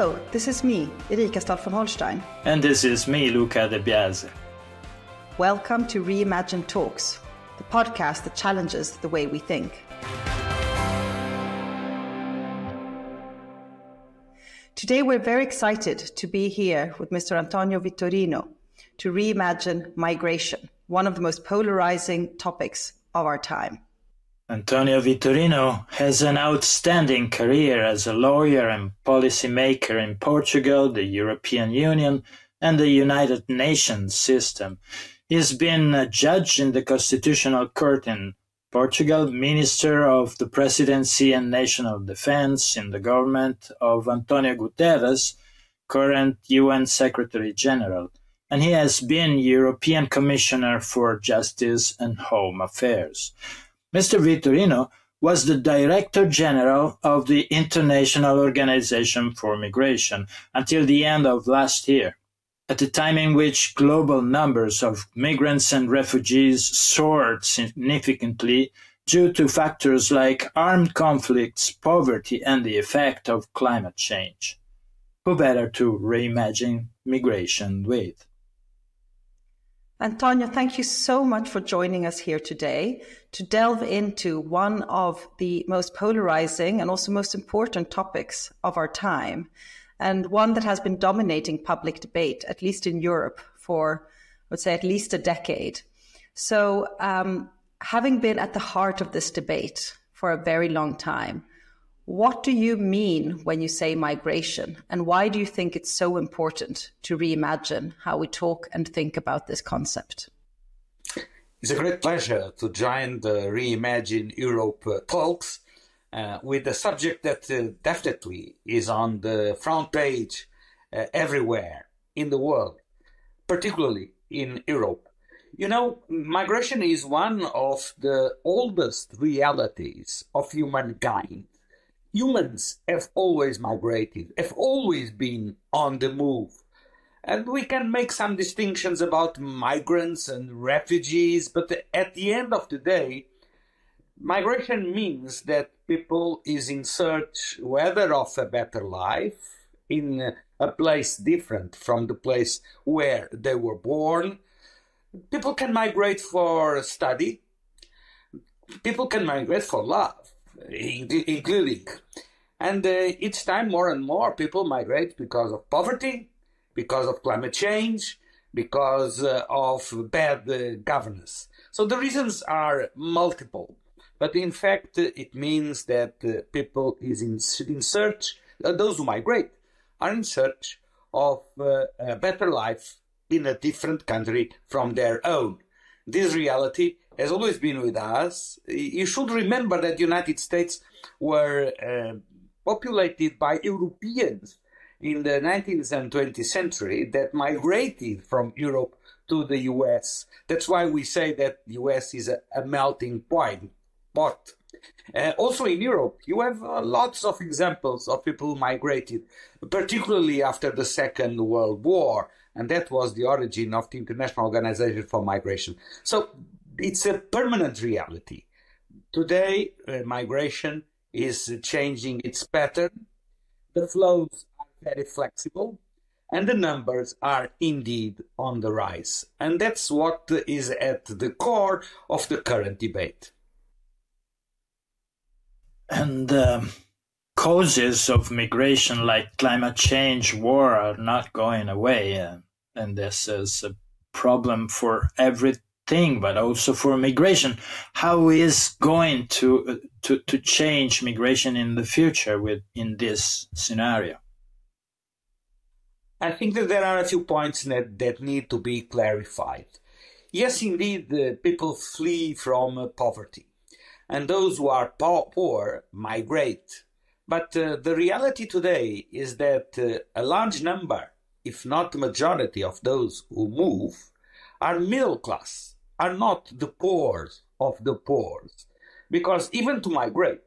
Hello, this is me, Erika Stahl von Holstein. And this is me, Luca De Biase. Welcome to RéImagine Talks, the podcast that challenges the way we think. Today we're very excited to be here with Mr. António Vitorino to reimagine migration, one of the most polarizing topics of our time. António Vitorino has an outstanding career as a lawyer and policymaker in Portugal, the European Union, and the United Nations system. He's been a judge in the Constitutional Court in Portugal, Minister of the Presidency and National Defense in the government of António Guterres, current UN Secretary General, and he has been European Commissioner for Justice and Home Affairs. Mr. Vitorino was the Director General of the International Organization for Migration until the end of last year, at a time in which global numbers of migrants and refugees soared significantly due to factors like armed conflicts, poverty, and the effect of climate change. Who better to reimagine migration with? António, thank you so much for joining us here today to delve into one of the most polarizing and also most important topics of our time, and one that has been dominating public debate, at least in Europe, for, I would say, at least a decade. So, having been at the heart of this debate for a very long time, what do you mean when you say migration, and why do you think it's so important to reimagine how we talk and think about this concept? It's a great pleasure to join the RéImagine Europe talks with a subject that definitely is on the front page everywhere in the world, particularly in Europe. You know, migration is one of the oldest realities of humankind. Humans have always migrated, have always been on the move. And we can make some distinctions about migrants and refugees, but at the end of the day, migration means that people is in search whether of a better life, in a place different from the place where they were born. People can migrate for study. People can migrate for love, including. And each time more and more people migrate because of poverty, because of climate change, because of bad governance. So the reasons are multiple. But in fact, it means that people is in search, those who migrate are in search of a better life in a different country from their own. This reality has always been with us. You should remember that the United States were populated by Europeans in the 19th and 20th century that migrated from Europe to the US. That's why we say that the US is a melting pot. Also in Europe, you have lots of examples of people who migrated, particularly after the Second World War, and that was the origin of the International Organization for Migration. So it's a permanent reality. Today, migration is changing its pattern. The flows are very flexible, and the numbers are indeed on the rise. And that's what is at the core of the current debate. And causes of migration like climate change, war are not going away. And this is a problem for everything, but also for migration. How is going to change migration in the future in this scenario? I think that there are a few points that need to be clarified. Yes, indeed, people flee from poverty. And those who are poor migrate. But the reality today is that a large number, if not the majority of those who move, are middle class, are not the poor of the poor. Because even to migrate,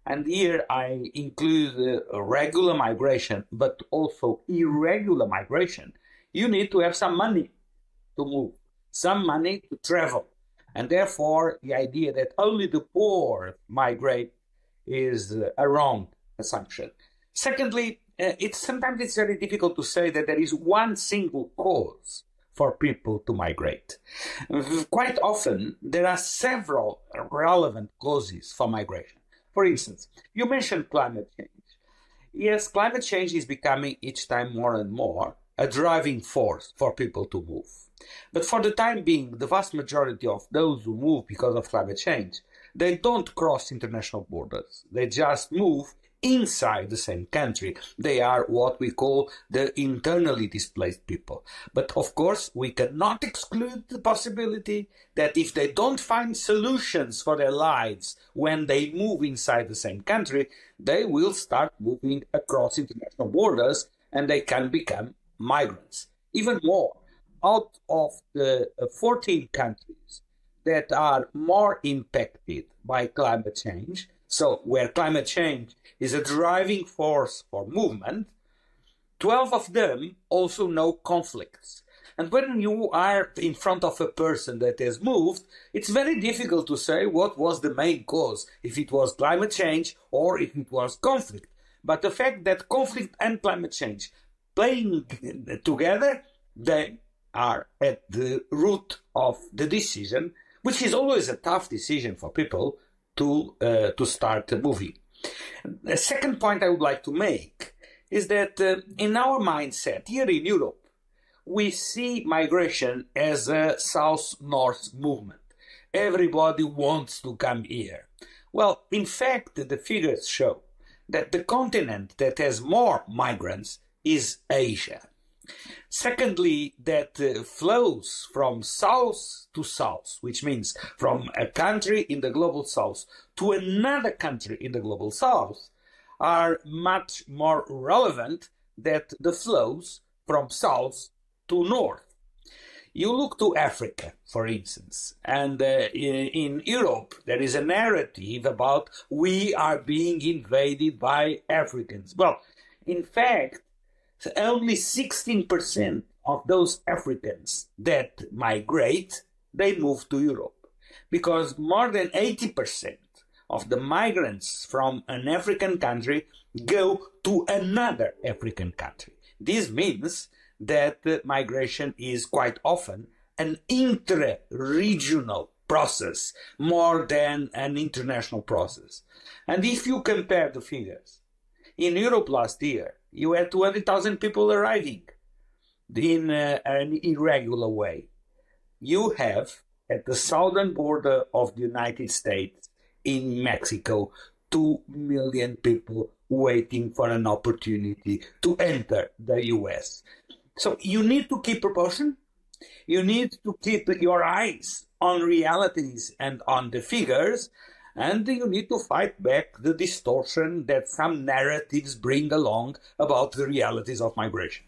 and here I include regular migration, but also irregular migration, you need to have some money to move, some money to travel. And therefore, the idea that only the poor migrate is a wrong assumption. Secondly, sometimes it's very difficult to say that there is one single cause for people to migrate. Quite often, there are several relevant causes for migration. For instance, you mentioned climate change. Yes, climate change is becoming each time more and more a driving force for people to move. But for the time being, the vast majority of those who move because of climate change, they don't cross international borders. They just move inside the same country. They are what we call the internally displaced people. But of course, we cannot exclude the possibility that if they don't find solutions for their lives when they move inside the same country, they will start moving across international borders and they can become migrants. Even more, out of the 14 countries that are more impacted by climate change, so where climate change is a driving force for movement, 12 of them also know conflicts. And when you are in front of a person that has moved, it's very difficult to say what was the main cause, if it was climate change or if it was conflict. But the fact that conflict and climate change playing together, they are at the root of the decision, which is always a tough decision for people to start moving. The second point I would like to make is that in our mindset here in Europe, we see migration as a south-north movement. Everybody wants to come here. Well, in fact, the figures show that the continent that has more migrants is Asia. Secondly, that flows from south to south, which means from a country in the global south to another country in the global south, are much more relevant than the flows from south to north. You look to Africa, for instance, and in Europe there is a narrative about we are being invaded by Africans. Well, in fact, only 16% of those Africans that migrate, they move to Europe, because more than 80% of the migrants from an African country go to another African country. This means that migration is quite often an intra-regional process more than an international process. And if you compare the figures, in Europe last year, you had 200,000 people arriving in an irregular way. You have, at the southern border of the United States, in Mexico, 2 million people waiting for an opportunity to enter the US. So you need to keep proportion. You need to keep your eyes on realities and on the figures, and you need to fight back the distortion that some narratives bring along about the realities of migration.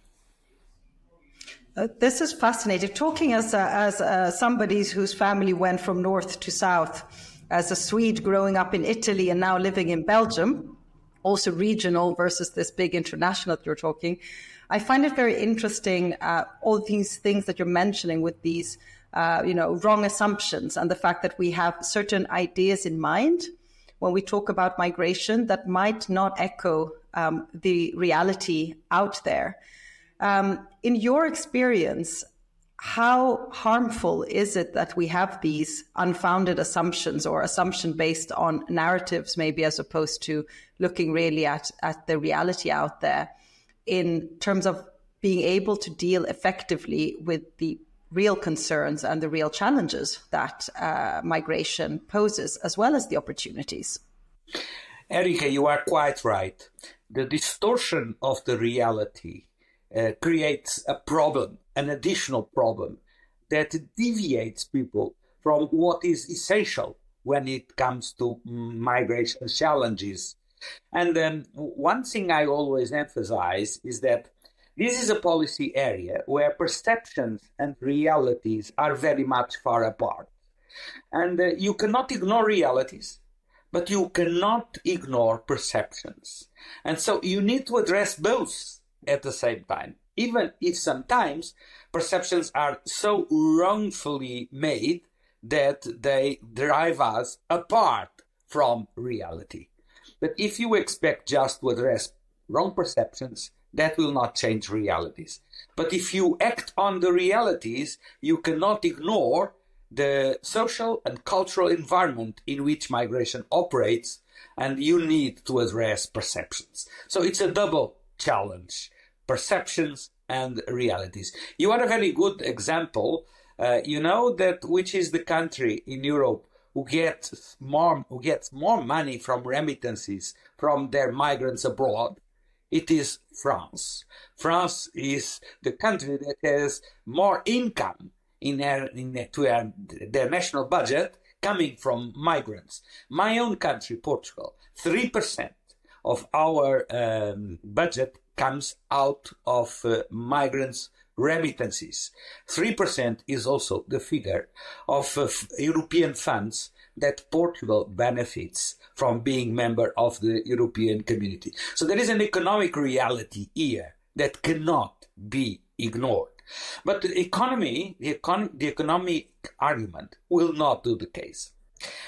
This is fascinating. Talking as somebody whose family went from north to south, as a Swede growing up in Italy and now living in Belgium, also regional versus this big international that you're talking, I find it very interesting, all these things that you're mentioning with these wrong assumptions and the fact that we have certain ideas in mind when we talk about migration that might not echo the reality out there. In your experience, how harmful is it that we have these unfounded assumptions or assumption based on narratives, maybe, as opposed to looking really at the reality out there in terms of being able to deal effectively with the real concerns and the real challenges that migration poses, as well as the opportunities? Erika, you are quite right. The distortion of the reality creates a problem, an additional problem, that deviates people from what is essential when it comes to migration challenges. And one thing I always emphasize is that this is a policy area where perceptions and realities are very much far apart. And you cannot ignore realities, but you cannot ignore perceptions. And so you need to address both at the same time, even if sometimes perceptions are so wrongfully made that they drive us apart from reality. But if you expect just to address wrong perceptions, that will not change realities. But if you act on the realities, you cannot ignore the social and cultural environment in which migration operates, and you need to address perceptions. So it's a double challenge, perceptions and realities. You are a very good example. You know that which is the country in Europe who gets more money from remittances from their migrants abroad? It is France. France is the country that has more income in their national budget coming from migrants. My own country, Portugal, 3% of our budget comes out of migrants' remittances. 3% is also the figure of European funds that Portugal benefits from being member of the European community. So there is an economic reality here that cannot be ignored. But the economic argument will not do the case,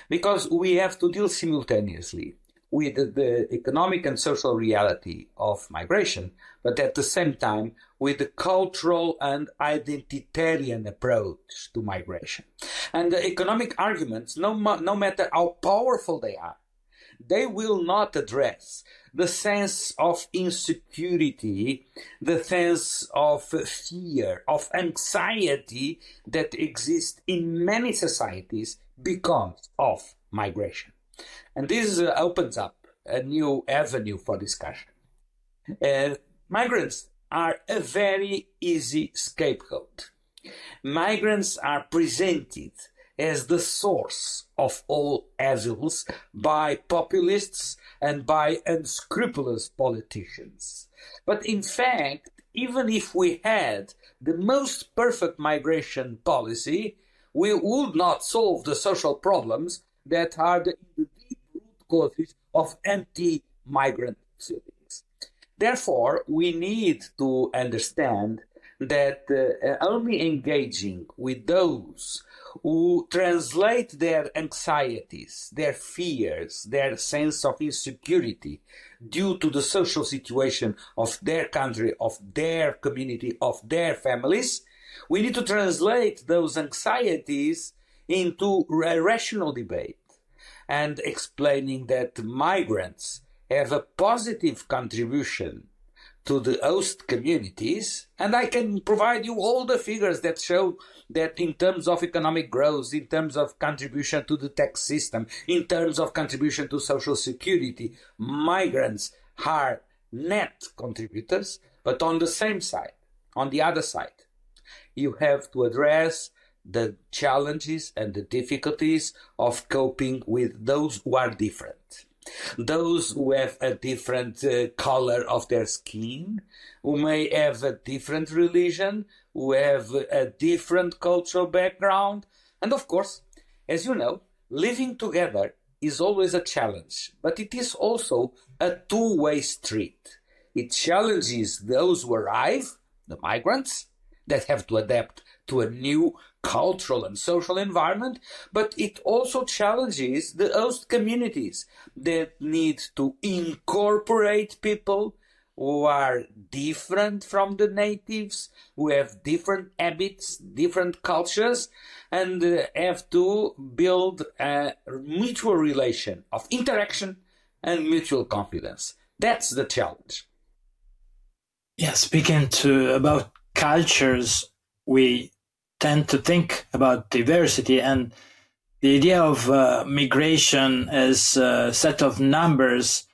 because we have to deal simultaneously with the economic and social reality of migration, but at the same time with the cultural and identitarian approach to migration. And the economic arguments, no matter how powerful they are, they will not address the sense of insecurity, the sense of fear, of anxiety that exists in many societies because of migration. And this opens up a new avenue for discussion. Migrants are a very easy scapegoat. Migrants are presented as the source of all evils by populists and by unscrupulous politicians. But in fact, even if we had the most perfect migration policy, we would not solve the social problems that are the deep root causes of anti-migrant feelings. Therefore, we need to understand that only engaging with those who translate their anxieties, their fears, their sense of insecurity due to the social situation of their country, of their community, of their families, we need to translate those anxieties into a rational debate and explaining that migrants have a positive contribution to the host communities, and I can provide you all the figures that show that in terms of economic growth, in terms of contribution to the tax system, in terms of contribution to social security, migrants are net contributors. But on the same side, on the other side, you have to address the challenges and the difficulties of coping with those who are different. Those who have a different color of their skin, who may have a different religion, who have a different cultural background. And of course, as you know, living together is always a challenge, but it is also a two-way street. It challenges those who arrive, the migrants, that have to adapt to a new cultural and social environment, but it also challenges the host communities that need to incorporate people who are different from the natives, who have different habits, different cultures, and have to build a mutual relation of interaction and mutual confidence. That's the challenge. Yeah, speaking about cultures, we tend to think about diversity, and the idea of migration as a set of numbers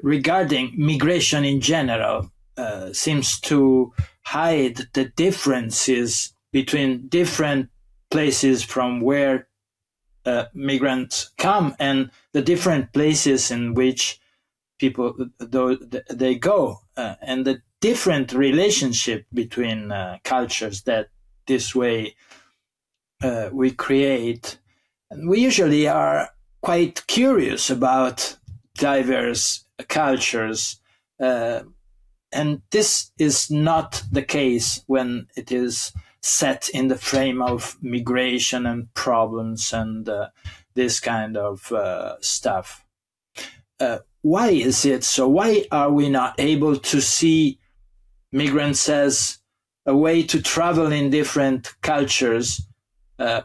regarding migration in general seems to hide the differences between different places from where migrants come and the different places in which people they go, and the different relationship between cultures that this way we create. And we usually are quite curious about diverse cultures, and this is not the case when it is set in the frame of migration and problems and this kind of stuff. why is it so? Why are we not able to see migrants as a way to travel in different cultures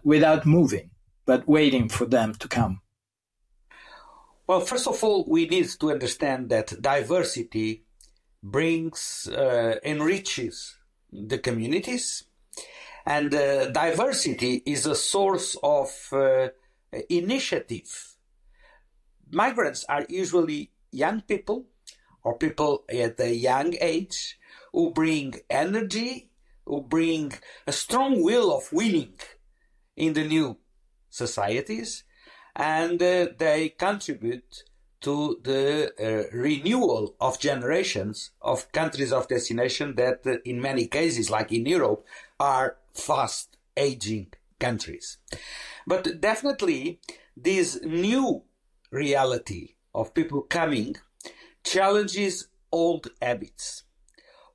without moving, but waiting for them to come? Well, first of all, we need to understand that diversity enriches the communities, and diversity is a source of initiative. Migrants are usually young people or people at a young age who bring energy, who bring a strong will of winning in the new societies, and they contribute to the renewal of generations of countries of destination that in many cases, like in Europe, are fast aging countries. But definitely this new reality of people coming challenges old habits,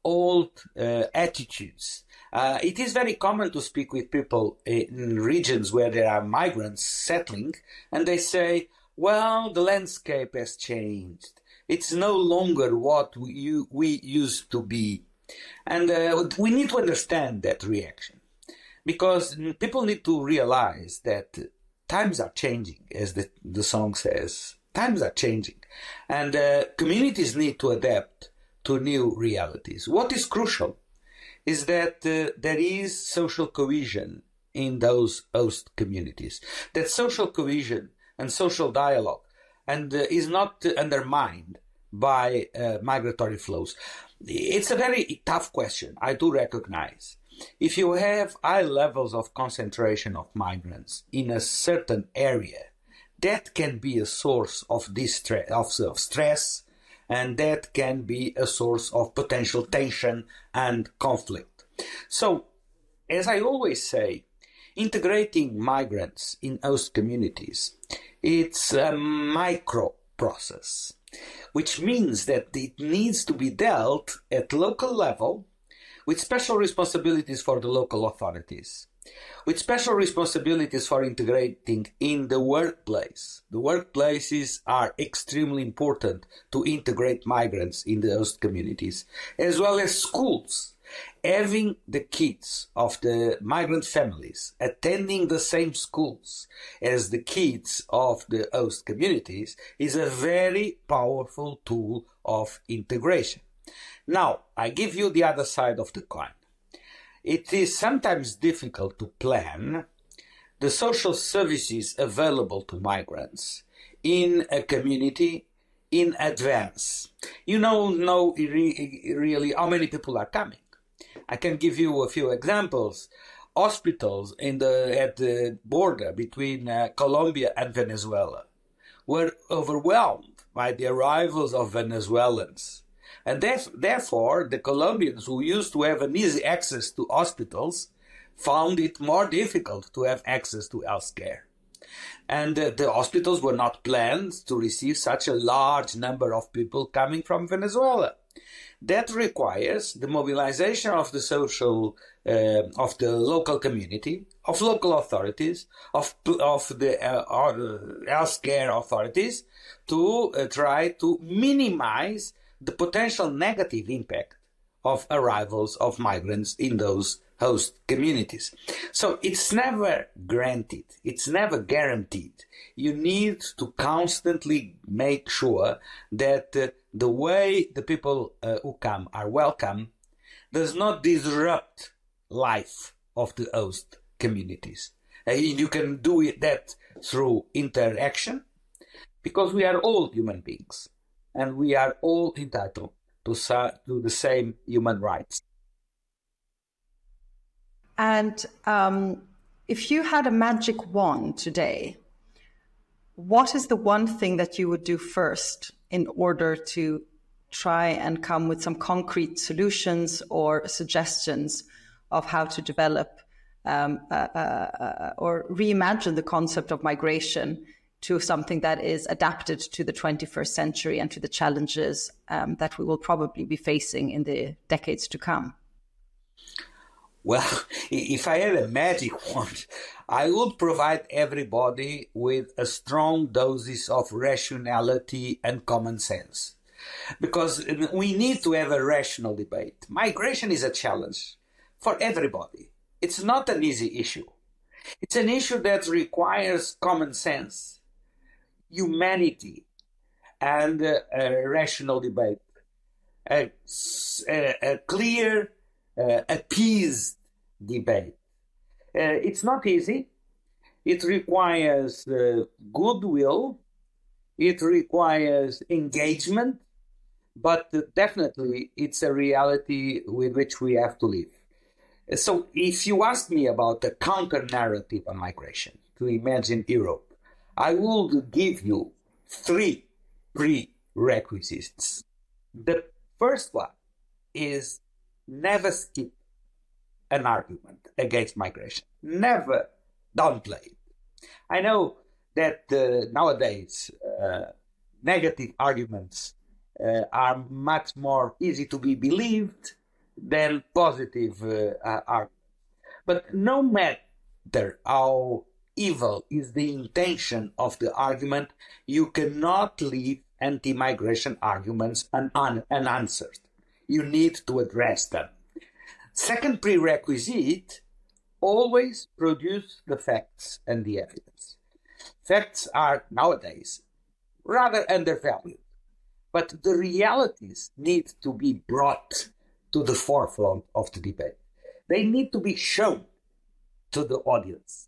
old attitudes. It is very common to speak with people in regions where there are migrants settling, and they say, well, the landscape has changed. It's no longer what we used to be. And we need to understand that reaction, because people need to realize that times are changing, as the song says. Times are changing, and communities need to adapt to new realities. What is crucial is that there is social cohesion in those host communities, that social cohesion and social dialogue is not undermined by migratory flows. It's a very tough question, I do recognize. If you have high levels of concentration of migrants in a certain area, that can be a source of distress, of stress, and that can be a source of potential tension and conflict. So, as I always say, integrating migrants in host communities, it's a micro process, which means that it needs to be dealt at local level with special responsibilities for the local authorities, with special responsibilities for integrating in the workplace. The workplaces are extremely important to integrate migrants in the host communities, as well as schools. Having the kids of the migrant families attending the same schools as the kids of the host communities is a very powerful tool of integration. Now, I give you the other side of the coin. It is sometimes difficult to plan the social services available to migrants in a community in advance. You don't know really how many people are coming. I can give you a few examples. Hospitals at the border between Colombia and Venezuela were overwhelmed by the arrivals of Venezuelans. And therefore, the Colombians who used to have an easy access to hospitals found it more difficult to have access to health care. And the hospitals were not planned to receive such a large number of people coming from Venezuela. That requires the mobilization of the of the local community, of local authorities, of the healthcare authorities to try to minimize the potential negative impact of arrivals of migrants in those host communities. So it's never granted, it's never guaranteed. You need to constantly make sure that the way the people who come are welcome does not disrupt life of the host communities. You can do that through interaction, because we are all human beings and we are all entitled to the same human rights. And if you had a magic wand today, what is the one thing that you would do first in order to try and come with some concrete solutions or suggestions of how to develop or reimagine the concept of migration to something that is adapted to the 21st century and to the challenges that we will probably be facing in the decades to come? Well, if I had a magic wand, I would provide everybody with a strong doses of rationality and common sense. Because we need to have a rational debate. Migration is a challenge for everybody. It's not an easy issue. It's an issue that requires common sense, humanity, and a rational debate. A clear, appeased debate. It's not easy. It requires goodwill. It requires engagement. But definitely, it's a reality with which we have to live. So if you ask me about the counter-narrative on migration to imagine Europe, I will give you 3 prerequisites. The first one is never skip an argument against migration. Never downplay it. I know that nowadays negative arguments are much more easy to be believed than positive arguments. But no matter how evil is the intention of the argument, you cannot leave anti-migration arguments unanswered. You need to address them. Second prerequisite, always produce the facts and the evidence. Facts are nowadays rather undervalued, but the realities need to be brought to the forefront of the debate. They need to be shown to the audience.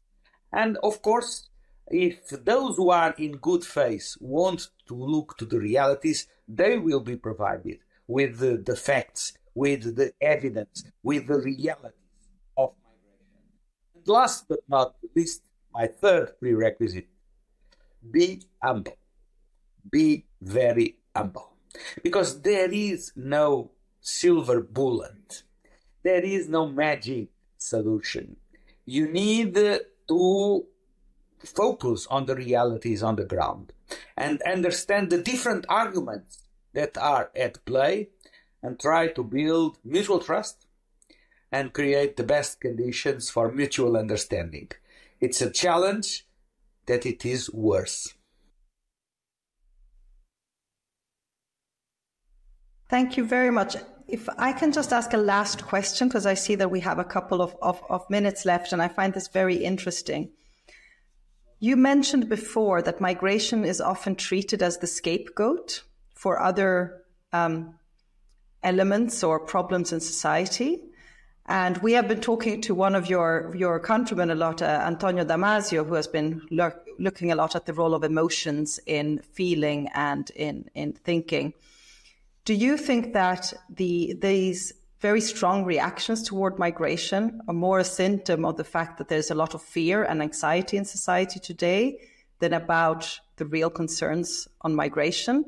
And of course, if those who are in good faith want to look to the realities, they will be provided with the facts, with the evidence, with the realities of migration. And last but not least, my third prerequisite, be humble. Be very humble. Because there is no silver bullet. There is no magic solution. You need to focus on the realities on the ground and understand the different arguments that are at play and try to build mutual trust and create the best conditions for mutual understanding. It's a challenge that it is worth. Thank you very much. If I can just ask a last question, because I see that we have a couple of minutes left, and I find this very interesting. You mentioned before that migration is often treated as the scapegoat for other elements or problems in society. And we have been talking to one of your countrymen a lot, Antonio Damasio, who has been looking a lot at the role of emotions in feeling and in thinking. Do you think that these very strong reactions toward migration are more a symptom of the fact that there's a lot of fear and anxiety in society today than about the real concerns on migration?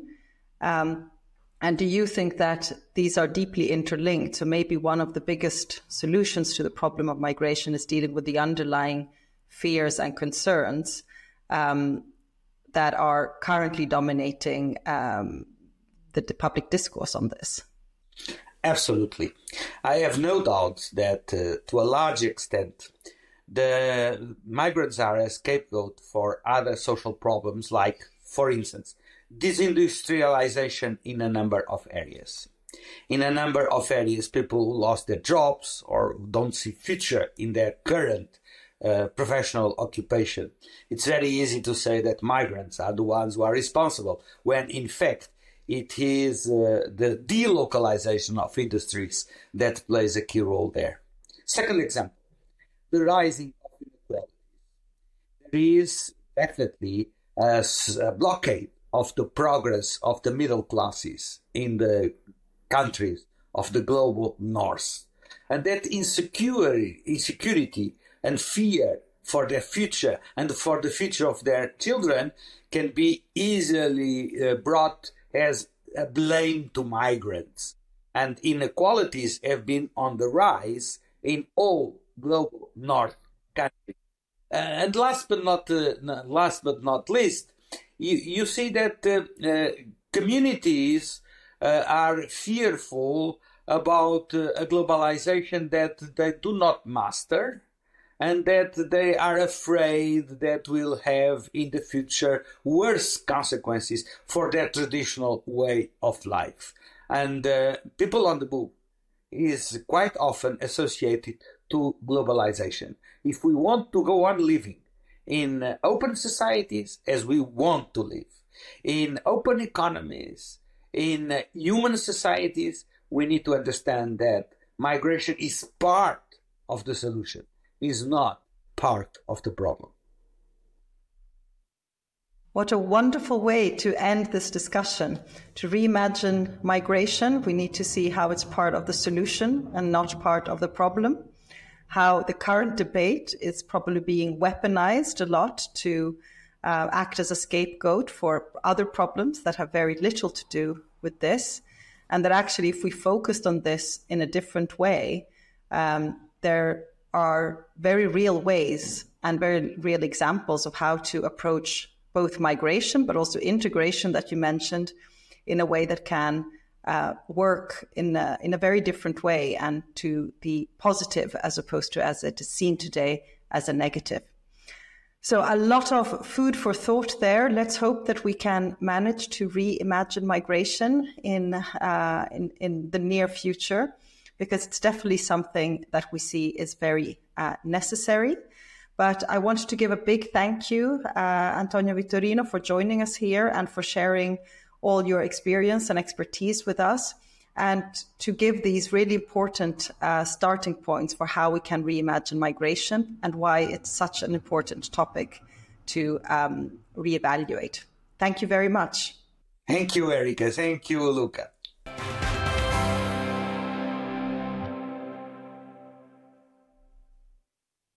And do you think that these are deeply interlinked? So maybe one of the biggest solutions to the problem of migration is dealing with the underlying fears and concerns that are currently dominating the public discourse on this. Absolutely. I have no doubt that to a large extent, the migrants are a scapegoat for other social problems like, for instance, disindustrialization in a number of areas. In a number of areas, people who lost their jobs or don't see future in their current professional occupation. It's very easy to say that migrants are the ones who are responsible, when in fact it is the delocalization of industries that plays a key role there. Second example, the rising of inequality. There is definitely a blockade of the progress of the middle classes in the countries of the global north. And that insecurity and fear for their future and for the future of their children can be easily brought as a blame to migrants. And inequalities have been on the rise in all global north countries. And last but not least, you see that communities are fearful about a globalization that they do not master and that they are afraid that will have in the future worse consequences for their traditional way of life. And people on the move is quite often associated to globalization. If we want to go on living in open societies as we want to live, in open economies, in human societies, we need to understand that migration is part of the solution, is not part of the problem. What a wonderful way to end this discussion. To reimagine migration, we need to see how it's part of the solution and not part of the problem. How the current debate is probably being weaponized a lot to act as a scapegoat for other problems that have very little to do with this. And that actually, if we focused on this in a different way, there are very real ways and very real examples of how to approach both migration, but also integration that you mentioned in a way that can work in a very different way and to be positive as opposed to, as it is seen today, as a negative. So a lot of food for thought there. Let's hope that we can manage to reimagine migration in the near future, because it's definitely something that we see is very necessary. But I want to give a big thank you, António Vitorino, for joining us here and for sharing all your experience and expertise with us, and to give these really important starting points for how we can reimagine migration and why it's such an important topic to reevaluate. Thank you very much. Thank you, Erika. Thank you, Luca.